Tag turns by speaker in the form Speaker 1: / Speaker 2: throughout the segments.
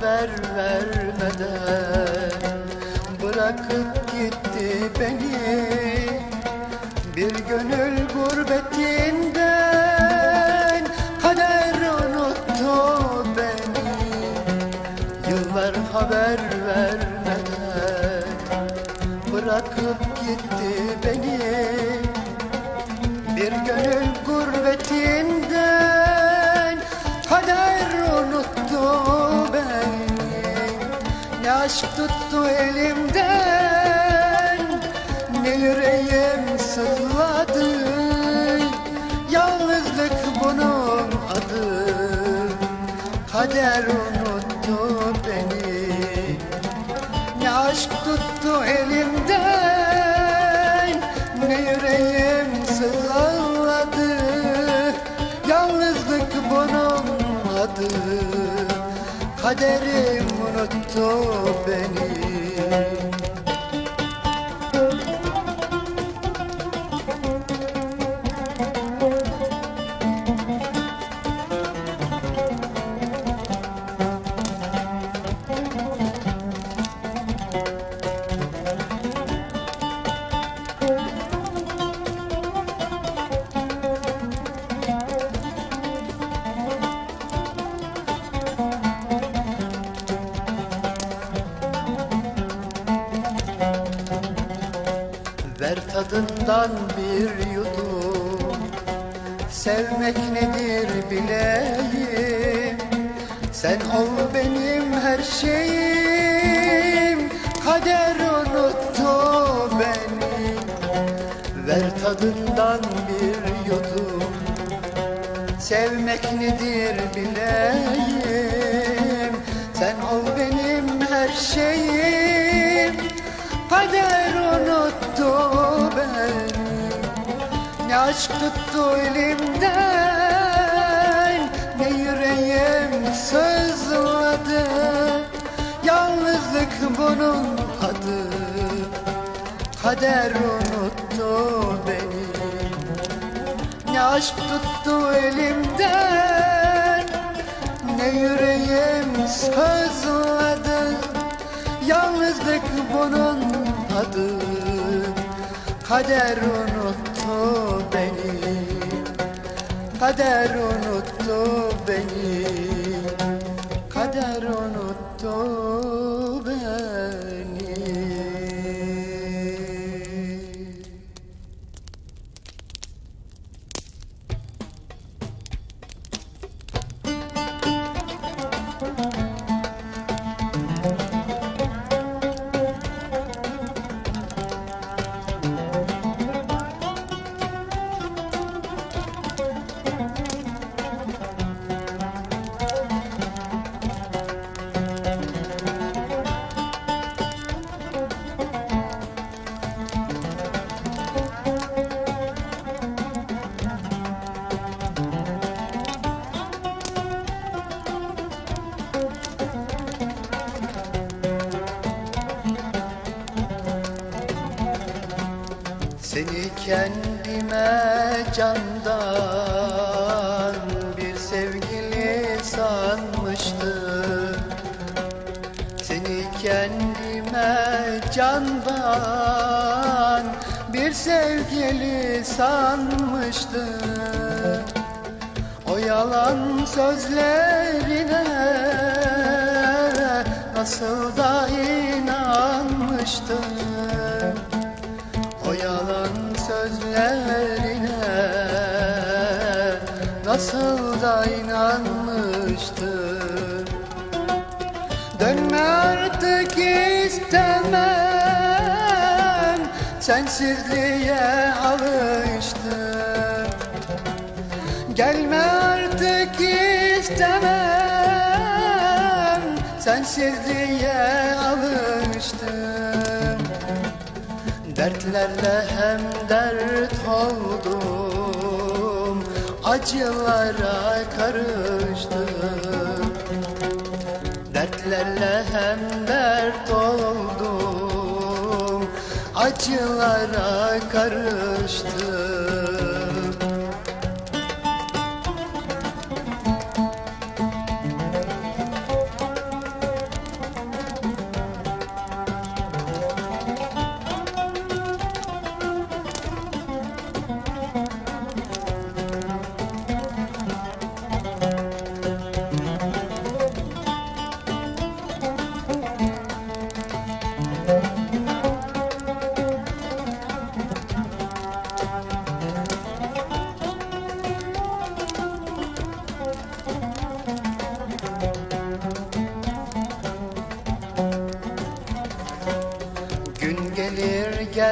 Speaker 1: haber vermeden bırakıp gitti beni. Bir gönül gurbetinden kader unuttu beni. Yıllar haber vermeden bırakıp gitti beni. Bir gönül gurbetinden kader unuttu beni. Ne aşk tuttu elimden, ne yüreğim sızladı. Yalnızlık bunun adı, kader unuttu beni. Ne aşk tuttu elimden, ne yüreğim sızladı. Yalnızlık bunun adı, kaderim unuttu beni. Ver tadından bir yudum, sevmek nedir bileyim. Sen ol benim her şeyim, kader unuttu beni. Ver tadından bir yudum, sevmek nedir bileyim. Sen ol benim her şeyim, kader unuttu beni. Ne aşk tuttu elimden, ne yüreğim sızladı. Yalnızlık bunun adı, kader unuttu beni. Ne aşk tuttu elimden, ne yüreğim sızladı. Yalnızlık bunun adı, kader unuttu beni. Kader unuttu beni. Kader unuttu beni. Seni kendime candan bir sevgili sanmıştım. Seni kendime candan bir sevgili sanmıştım. O yalan sözlerine nasıl da inanmıştım. O yalan sözlerine nasıl da inanmıştım. Dönme artık istemem, sensizliğe alıştım. Gelme artık istemem, sensizliğe alıştım. Dertlerle hem dert oldum, acılara karıştım. Dertlerle hem dert oldum, acılara karıştım.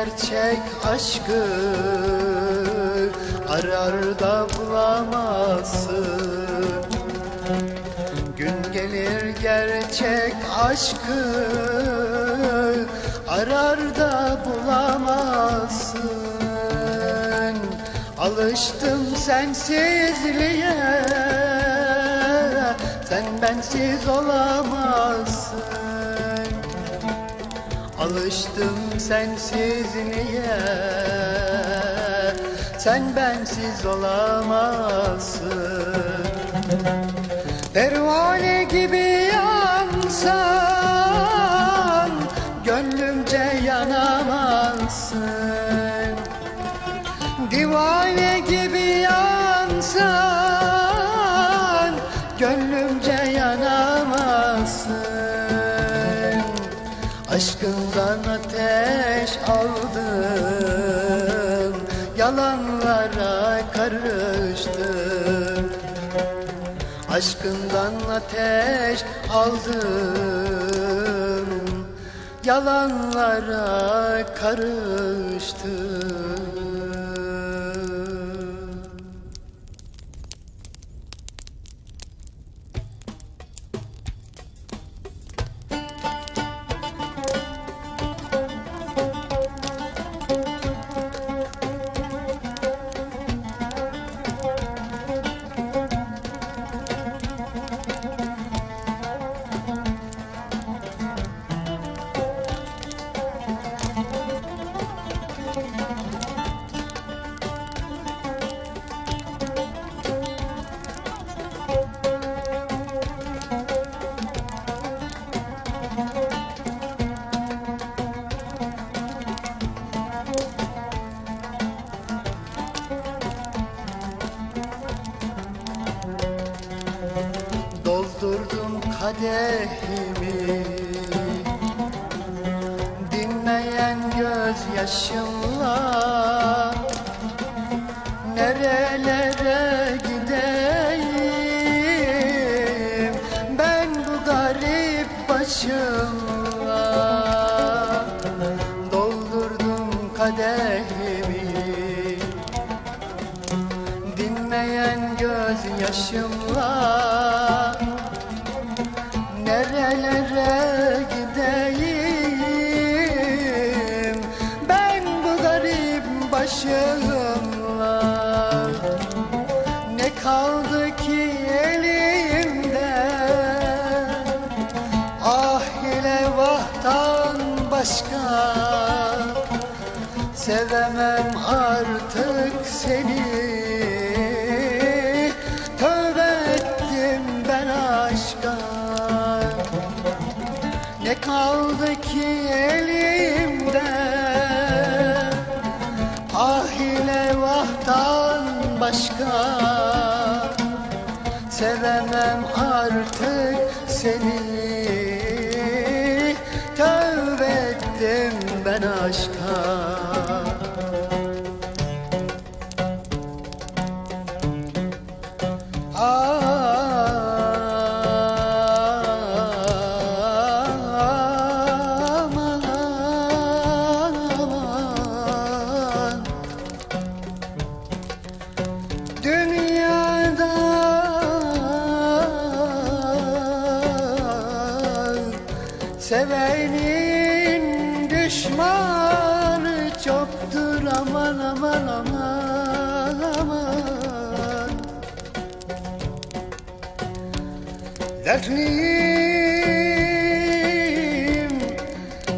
Speaker 1: gerçek aşkı arar da bulamazsın. Gün gelir gerçek aşkı arar da bulamazsın. Alıştım sensizliğe, sen bensiz olamazsın. Alıştım sensizliğe, sen bensiz olamazsın. Pervane gibi yansan, gönlümce yanamazsın. Divane gibi yansan, gönlümce yanamazsın. Aşkından ateş aldım, yalanlara karıştım. Aşkından ateş aldım, yalanlara karıştım. Doldurdum kadehimi, dinmeyen gözyaşımla. Nerelere gideyim ben bu garip başımla. Doldurdum kadehimi, dinmeyen gözyaşımla. Nerelere gideyim ben bu garip başımla. Ne kaldı ki elimde, ah ile vahtan başka. Sevemem artık seni, tövbe ettim ben aşka. Ne kaldı ki elimde, ah ile vahtan başka. Sevemem artık seni, tövbe ettim ben aşka. Dünyada sevenin düşmanı çoktur, aman aman aman aman. Dertliyim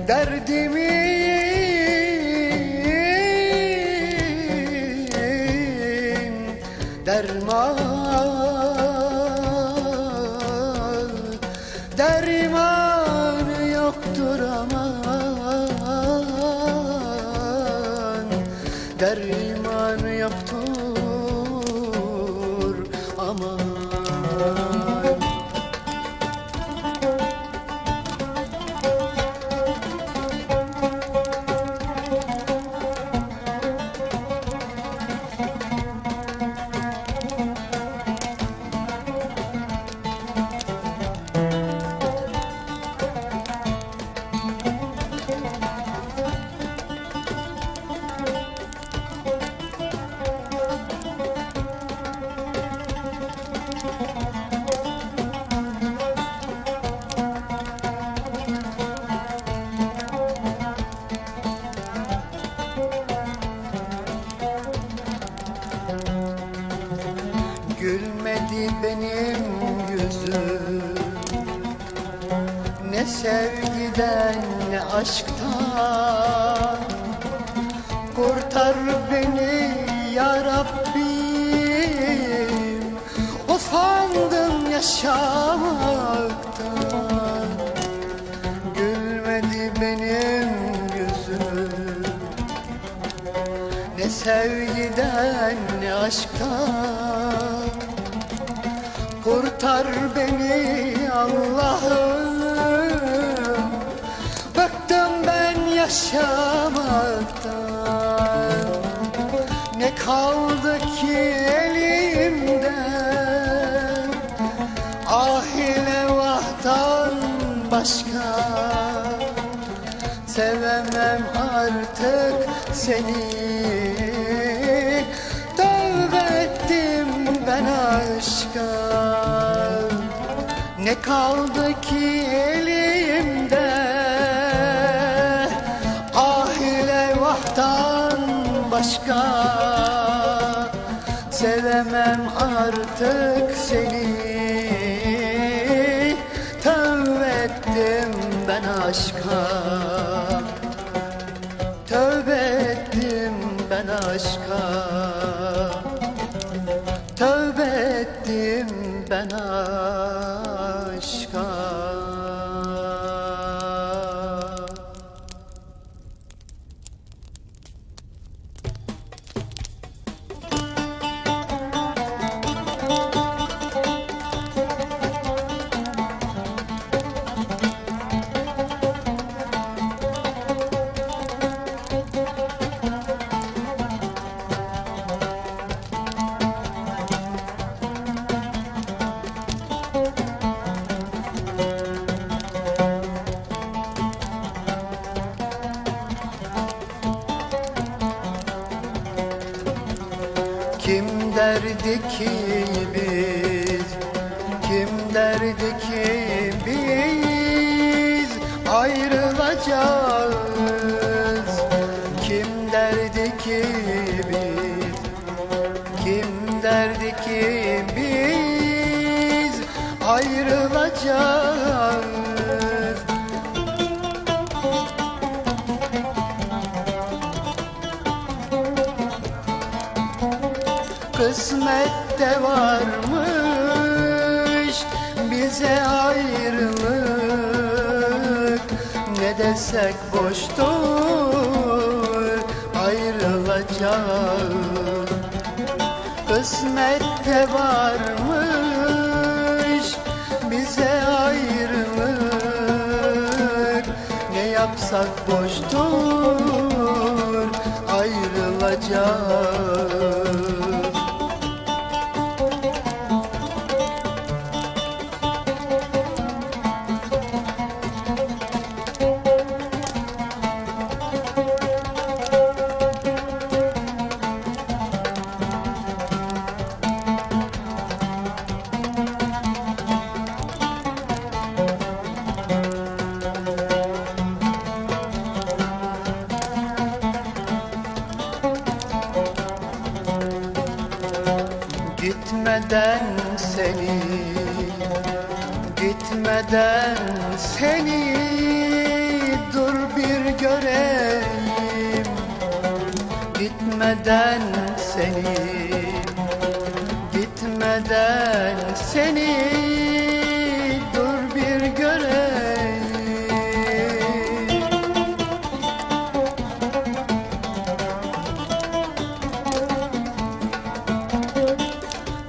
Speaker 1: derdimi derman yoktur aman. Derman yoktur aman. benim yüzüm, ne sevgiden ne aşktan. Kurtar beni ya Rabbim, usandım yaşamaktan. Gülmedi benim yüzüm, ne sevgiden ne aşktan. Kurtar beni Allah'ım, bıktım ben yaşamaktan. Ne kaldı ki elimde, ahile vahtan başka. Sevemem artık seni, tövbe ettim ben aşka. Ne kaldı ki elimde, ahile vahtan başka. Sevemem artık seni, tövbe ettim ben aşka. Tövbe ettim ben aşka. Tövbe ettim ben aşka. Kim derdi ki biz, kim derdi ki biz ayrılacağız? Kim derdi ki biz, kim derdi ki biz ayrılacağız? Kısmette varmış bize ayrılık. Ne desek boştur, ayrılacağız. Kısmette varmış bize ayrılık. Ne yapsak boştur, ayrılacağız. Gitmeden seni, gitmeden seni dur bir göreyim. Gitmeden seni, gitmeden seni dur bir göreyim.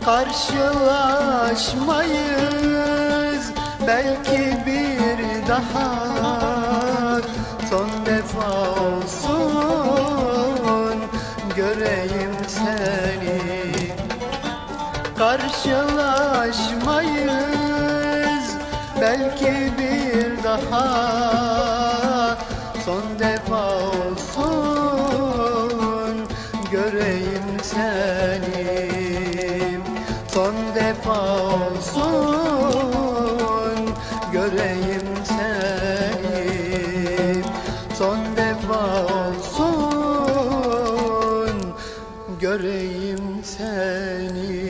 Speaker 1: Karşılaşmayız belki bir daha, son defa olsun göreyim seni. Karşılaşmayız belki bir daha, son defa olsun göreyim seni. Son defa olsun göreyim seni. Son defa olsun göreyim seni.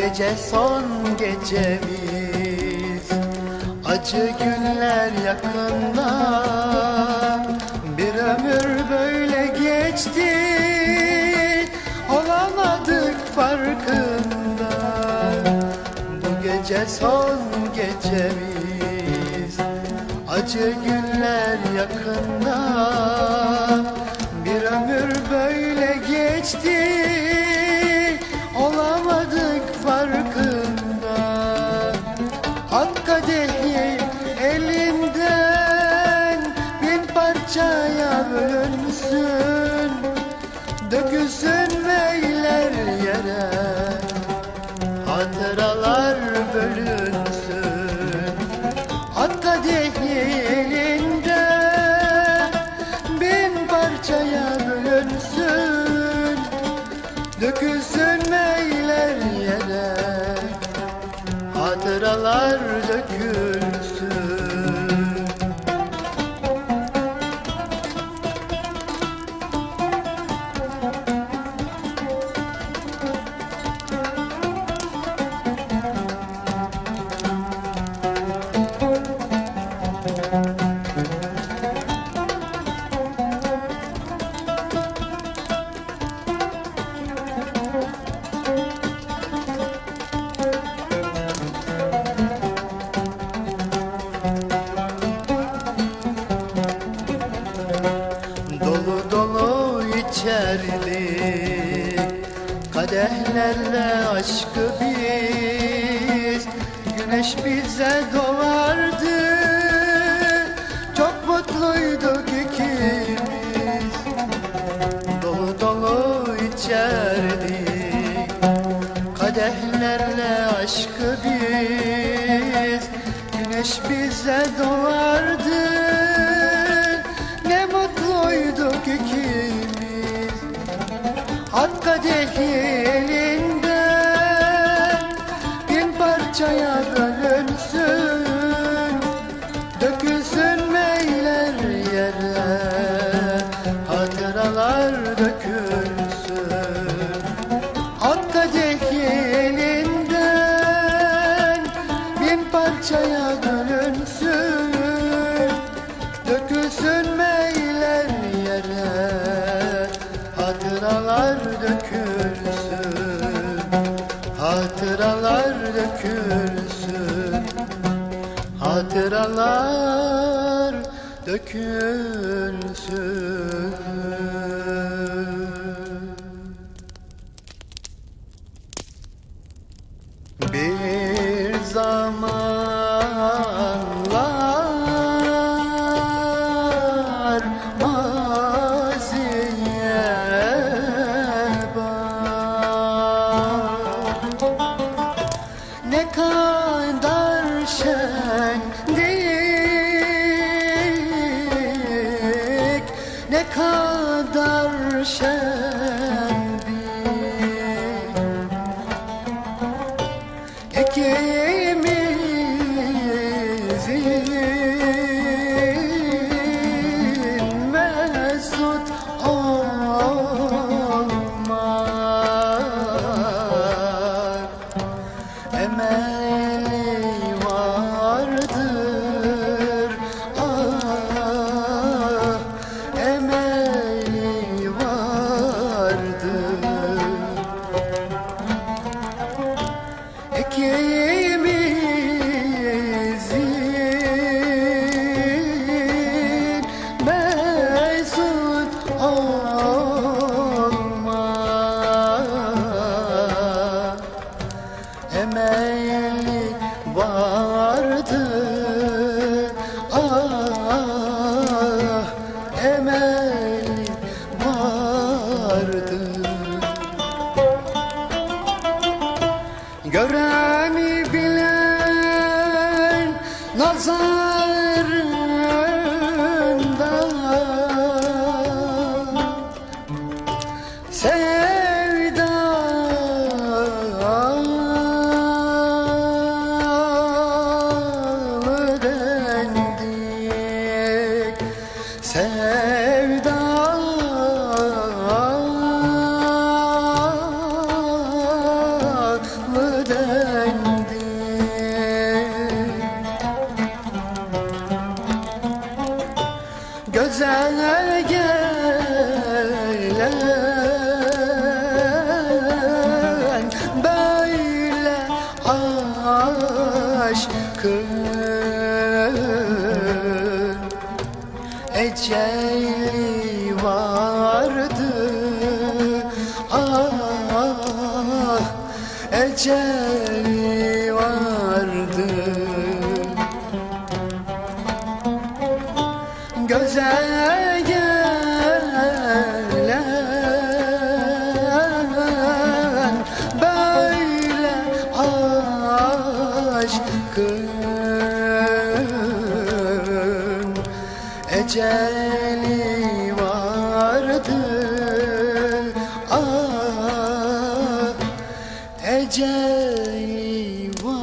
Speaker 1: gece son gecemiz, acı günler yakında. Bir ömür böyle geçti, olamadık farkında. Bu gece son gecemiz, acı günler yakında. Bir ömür böyle geçti, olamadık farkında. Ak kadehi elinden bin parçaya bölünsün, dökülsün meyler yere, hatıralar bölünsün. Ak kadehi elinden bin parçaya bölünsün, dökülsün meyler yere, hatıralar dökülsün. Dolu dolu içerdik kadehlerle aşkı biz, güneş bize doğardı, çok mutluyduk ikimiz. Dolu dolu içerdik kadehlerle aşkı biz, güneş bize doğardı, ne mutluyduk ikimiz. Ak kadehi elinden bin parçaya bölünsün, dökülsün meyler yere, hatıralar dökülsün. Ak kadehi elinden bin parçaya bölünsün, dökülsün meyler yere, hatıralar dökülsün, hatıralar dökülsün, hatıralar dökülsün. Bir zamanlar maziye bak, ne kadar şendik, ne kadar şendik. İkimizin mesut olmak emeli vardır, ah emeli vardır. İkimizin mesut olmak emeli vardır, ah emeli vardır. Gören bilen nazarında sevdalı dendik, sevdalı dendik. aşkın eceli vardı. Ah, eceli vardı. Göze gelen böyle aşkın eceli vardı. Ah, eceli vardı.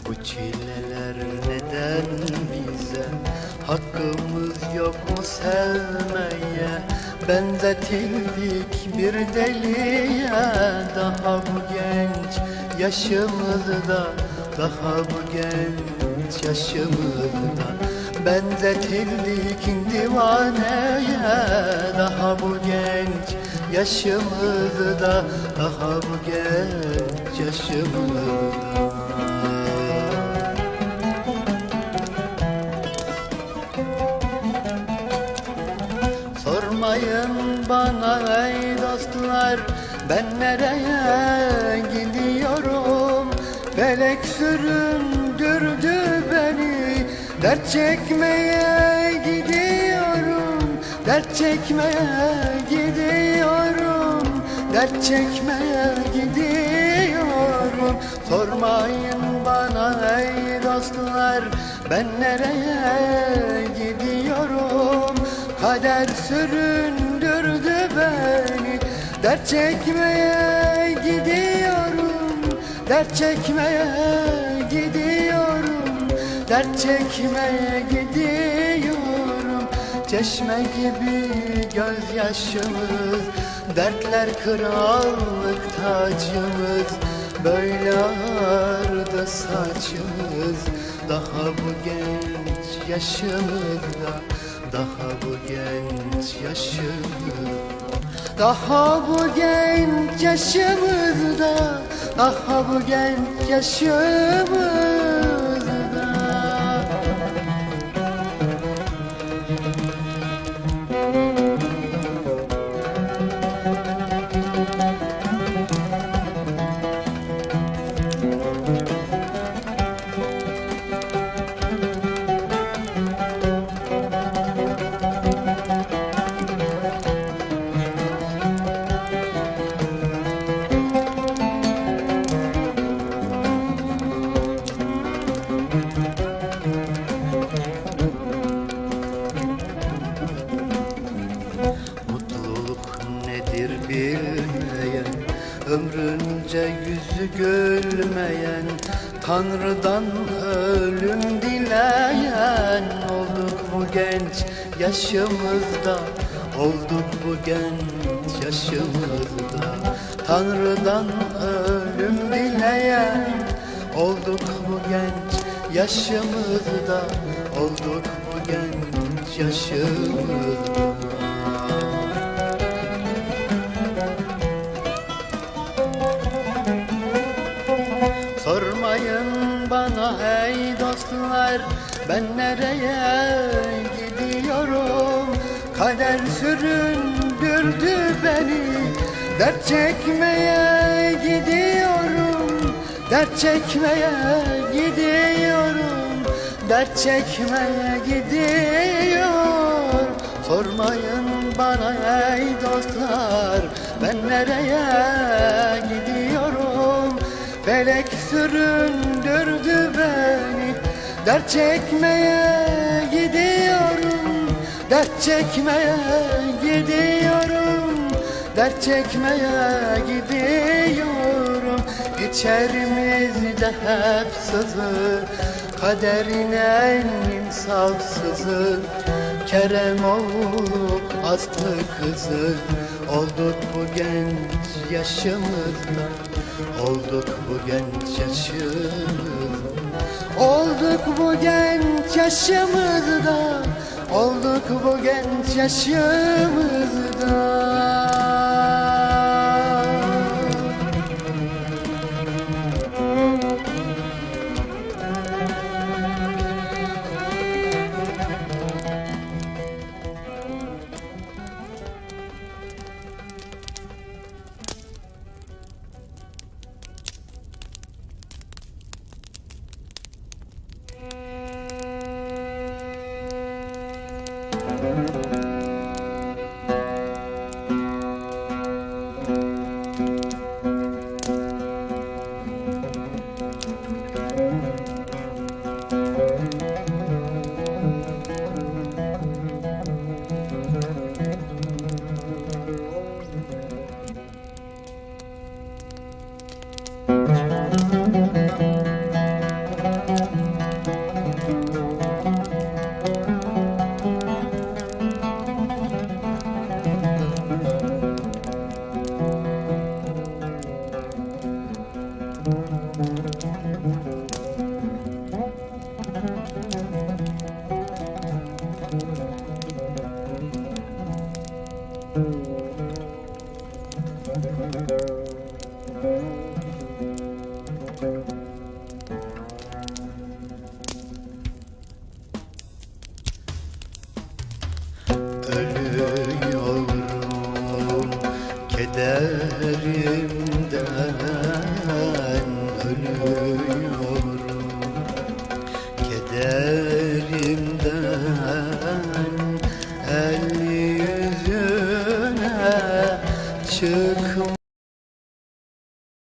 Speaker 1: Bu çileler neden bize? Hakkımız yok mu sevmeye? Benzetildik bir deliye. Daha bu genç yaşımızda, daha bu genç yaşımızda benzetildik divaneye. Daha bu genç yaşımızda, daha bu genç yaşımızda. Sormayın bana ey dostlar, ben nereye gidiyorum? Felek süründürdü beni, dert çekmeye gidiyorum. Dert çekmeye gidiyorum, dert çekmeye gidiyorum. Sormayın bana ey dostlar, ben nereye gidiyorum? Kader süründürdü beni, dert çekmeye gidiyorum. Dert çekmeye gidiyorum, dert çekmeye gidiyorum. Çeşme gibi gözyaşımız, dertler krallık tacımız. Böyle ağardı saçımız, daha bu genç yaşımızda, daha bu genç yaşımızda, daha bu genç yaşımızda, daha bu genç yaşımızda. Bilmeyen, ömrünce yüzü gülmeyen, Tanrı'dan ölüm dileyen. Olduk bu genç yaşımızda, olduk bu genç yaşımızda, Tanrı'dan ölüm dileyen. Olduk bu genç yaşımızda, olduk bu genç yaşımızda. Sormayın bana ey dostlar, ben nereye gidiyorum? Kader süründürdü beni, dert çekmeye gidiyorum. Dert çekmeye gidiyorum, dert çekmeye gidiyor. Sormayın bana ey dostlar, ben nereye gidiyorum? Felek süründürdü beni. Dert çekmeye gidiyorum, dert çekmeye gidiyorum, dert çekmeye gidiyorum. İçerimizde hep sızı, kaderin en insafsızı. Keremoğlu aslı kızı, olduk bu genç yaşımızda, olduk bu genç yaşımızda, olduk bu genç yaşımızda, olduk bu genç yaşımızda. Ölüyorum kederimden, ölüyorum kederimden. El yüzüne çıkma